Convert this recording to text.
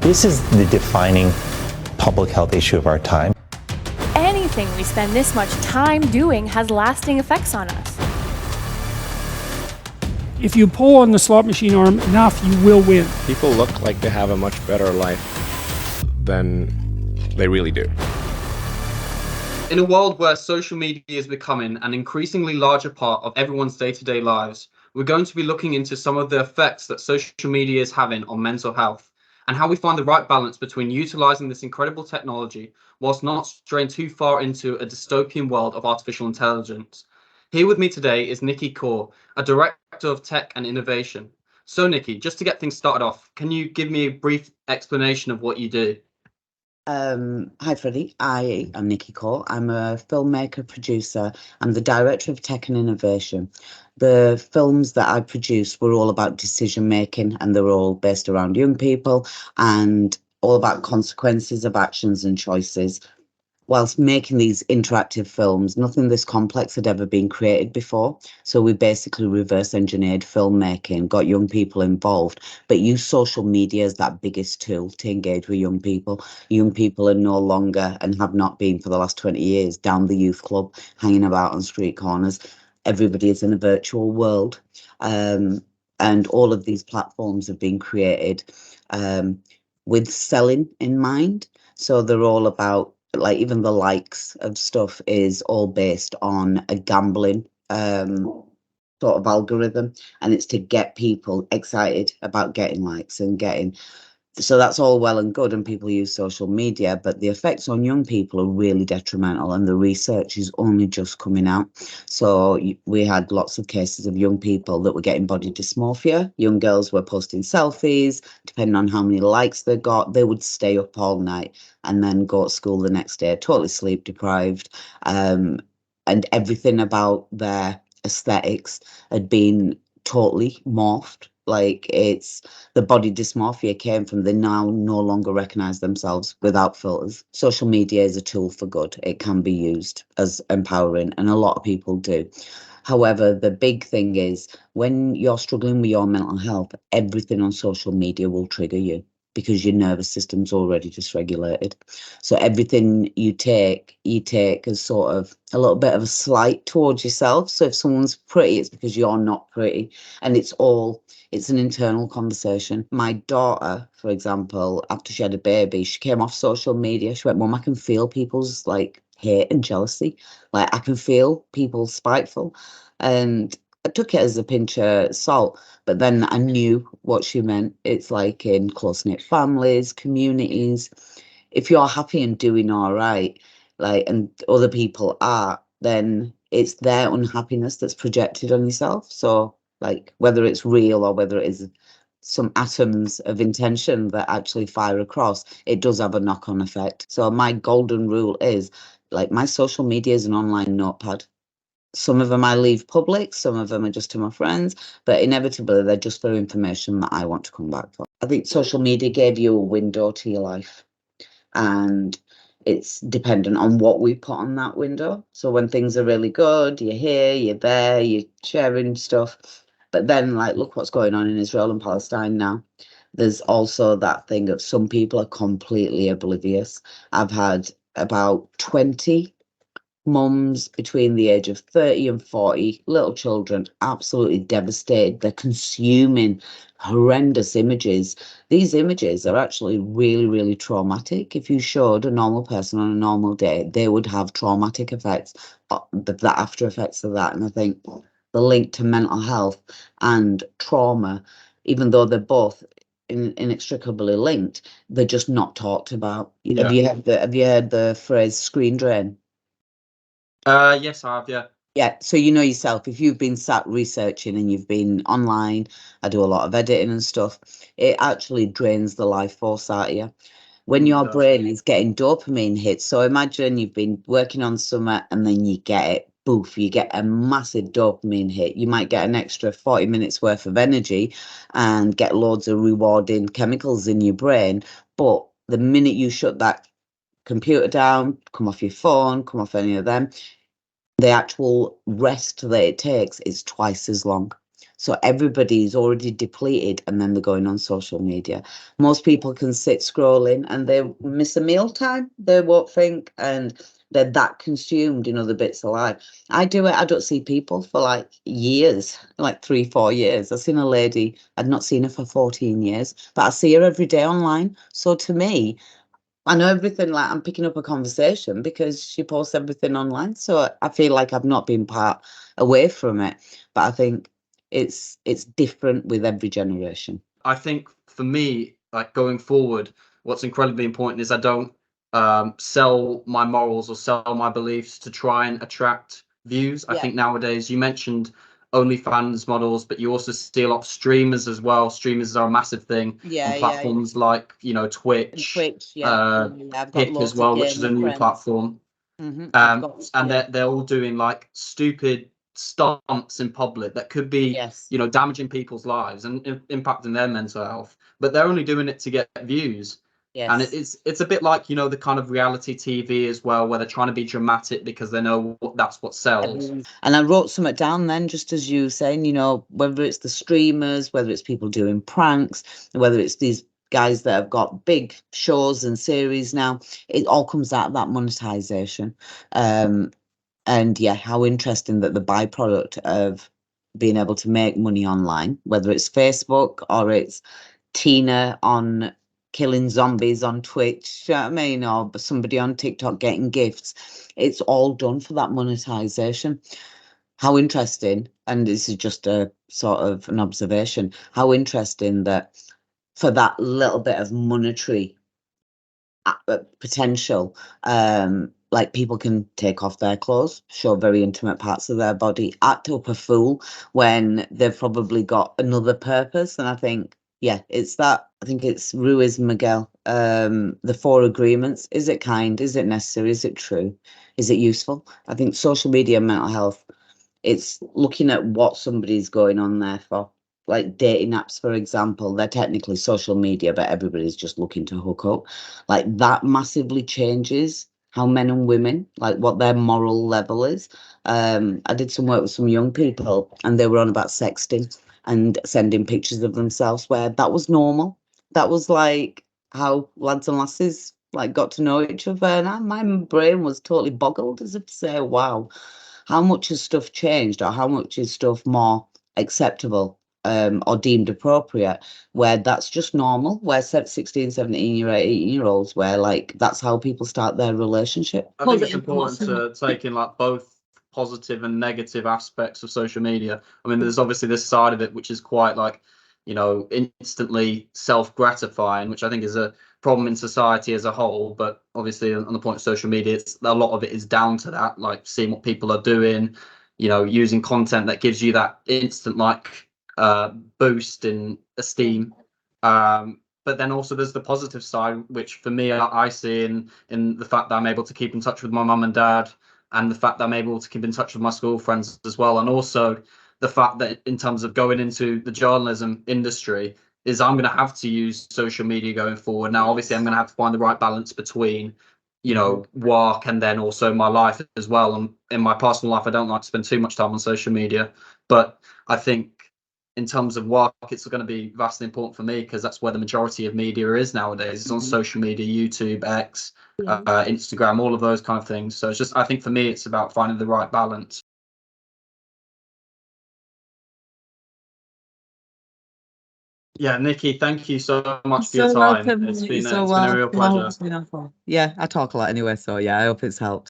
This is the defining public health issue of our time. Anything we spend this much time doing has lasting effects on us. If you pull on the slot machine arm enough, you will win. People look like they have a much better life than they really do. In a world where social media is becoming an increasingly larger part of everyone's day-to-day lives, we're going to be looking into some of the effects that social media is having on mental health and how we find the right balance between utilizing this incredible technology whilst not straying too far into a dystopian world of artificial intelligence. Here with me today is Nikki Kaur, a director of tech and innovation. So Nikki, just to get things started off, can you give me a brief explanation of what you do? Hi, Freddie. I am Nikki Kaur. I'm a filmmaker, producer. I'm the director of tech and innovation. The films that I produced were all about decision making, and they're all based around young people and all about consequences of actions and choices. Whilst making these interactive films, nothing this complex had ever been created before. So we basically reverse engineered filmmaking, got young people involved, but use social media as that biggest tool to engage with young people. Young people are no longer, and have not been for the last 20 years, down the youth club, hanging about on street corners. Everybody is in a virtual world. And all of these platforms have been created with selling in mind. So they're all about, like, even the likes of stuff is all based on a gambling sort of algorithm, and it's to get people excited about getting likes and getting. So that's all well and good, and people use social media, but the effects on young people are really detrimental, and the research is only just coming out. So we had lots of cases of young people that were getting body dysmorphia. Young girls were posting selfies. Depending on how many likes they got, they would stay up all night and then go to school the next day, totally sleep deprived. And everything about their aesthetics had been totally morphed. Like, it's the body dysmorphia came from they now no longer recognize themselves without filters. Social media is a tool for good. It can be used as empowering, and a lot of people do. However, the big thing is when you're struggling with your mental health, everything on social media will trigger you because your nervous system's already dysregulated. So everything you take as sort of a little bit of a slight towards yourself. So if someone's pretty, it's because you're not pretty. And it's an internal conversation. My daughter, for example, after she had a baby, she came off social media. She went, Mum, I can feel people's like hate and jealousy. Like, I can feel people spiteful. And I took it as a pinch of salt, but then I knew what she meant. It's like in close-knit families, communities. If you're happy and doing all right, like, and other people are, then it's their unhappiness that's projected on yourself. So, like, whether it's real or whether it is some atoms of intention that actually fire across, it does have a knock-on effect. So my golden rule is, like, my social media is an online notepad. Some of them I leave public, some of them are just to my friends, but inevitably they're just for information that I want to come back for. I think social media gave you a window to your life, and it's dependent on what we put on that window. So when things are really good, you're here, you're there, you're sharing stuff. But then, like, look what's going on in Israel and Palestine now. There's also that thing of some people are completely oblivious. I've had about 20 mums between the age of 30 and 40, little children, absolutely devastated. They're consuming horrendous images. These images are actually really, really traumatic. If you showed a normal person on a normal day, they would have traumatic effects, the after effects of that. And I think the link to mental health and trauma, even though they're both inextricably linked, they're just not talked about. Yeah. Have you heard the phrase screen drain? Yes, I have, yeah. Yeah, so you know yourself, if you've been sat researching and you've been online, I do a lot of editing and stuff, it actually drains the life force out of you. When your brain is getting dopamine hits, so imagine you've been working on something and then you get it, boof, you get a massive dopamine hit. You might get an extra 40 minutes worth of energy and get loads of rewarding chemicals in your brain. But the minute you shut that computer down, come off your phone, come off any of them, the actual rest that it takes is twice as long. So everybody's already depleted and then they're going on social media. Most people can sit scrolling and they miss a meal time. They won't think, and they're that consumed in other bits of life. I do it. I don't see people for like years, like 3, 4 years. I've seen a lady, I'd not seen her for 14 years, but I see her every day online. So to me, I know everything, like I'm picking up a conversation because she posts everything online. So I feel like I've not been part away from it. But I think it's different with every generation. I think for me, like going forward, what's incredibly important is I don't sell my morals or sell my beliefs to try and attract views. I Yeah. think nowadays, you mentioned OnlyFans models, but you also see a lot of streamers as well. Streamers are a massive thing Yeah, on platforms like, you know, And Twitch, Twitch, yeah. I've got Kick as loads of well, which is a gamer new friends. platform. I've got, And yeah. they're all doing like stupid stunts in public that could be, Yes. you know, damaging people's lives and impacting their mental health, but they're only doing it to get views. And Yes. it's a bit like, you know, the kind of reality TV as well, where they're trying to be dramatic because they know that's what sells. And I wrote something down then, just as you were saying, you know, whether it's the streamers, whether it's people doing pranks, whether it's these guys that have got big shows and series now, it all comes out of that monetization. And yeah, how interesting that the byproduct of being able to make money online, whether it's Facebook or it's Tina on killing zombies on Twitch, you know what I mean, or somebody on TikTok getting gifts, it's all done for that monetization. How interesting, and this is just a sort of an observation, how interesting that for that little bit of monetary potential, like people can take off their clothes, show very intimate parts of their body, act up a fool when they've probably got another purpose. And I think, yeah, it's that. I think it's Ruiz Miguel. The 4 agreements. Is it kind? Is it necessary? Is it true? Is it useful? I think social media and mental health, it's looking at what somebody's going on there for. Like dating apps, for example, they're technically social media, but everybody's just looking to hook up. Like that massively changes how men and women, like what their moral level is. I did some work with some young people and they were on about sexting and sending pictures of themselves where that was normal. That was like how lads and lasses like got to know each other. And my brain was totally boggled as if to say, wow, how much has stuff changed, or how much is stuff more acceptable, or deemed appropriate, where that's just normal, where 16, 17 18 year olds, where like that's how people start their relationship. I think it's important to take in like both positive and negative aspects of social media. I mean, there's obviously this side of it which is quite like, you know, instantly self-gratifying, which I think is a problem in society as a whole. But obviously, on the point of social media, it's a lot of it is down to that, like seeing what people are doing, you know, using content that gives you that instant like boost in esteem. But then also there's the positive side, which for me I see in the fact that I'm able to keep in touch with my mum and dad, and the fact that I'm able to keep in touch with my school friends as well, and also the fact that in terms of going into the journalism industry is I'm going to have to use social media going forward. Now, obviously, I'm going to have to find the right balance between, you know, work and then also my life as well. And in my personal life, I don't like to spend too much time on social media, but I think in terms of work, it's going to be vastly important for me because that's where the majority of media is nowadays. It's on social media, YouTube, X, Instagram, all of those kind of things. So it's just, I think for me, it's about finding the right balance. Yeah, Nikki, thank you so much for your time. It's been a real pleasure. Yeah, I talk a lot anyway, so yeah, I hope it's helped.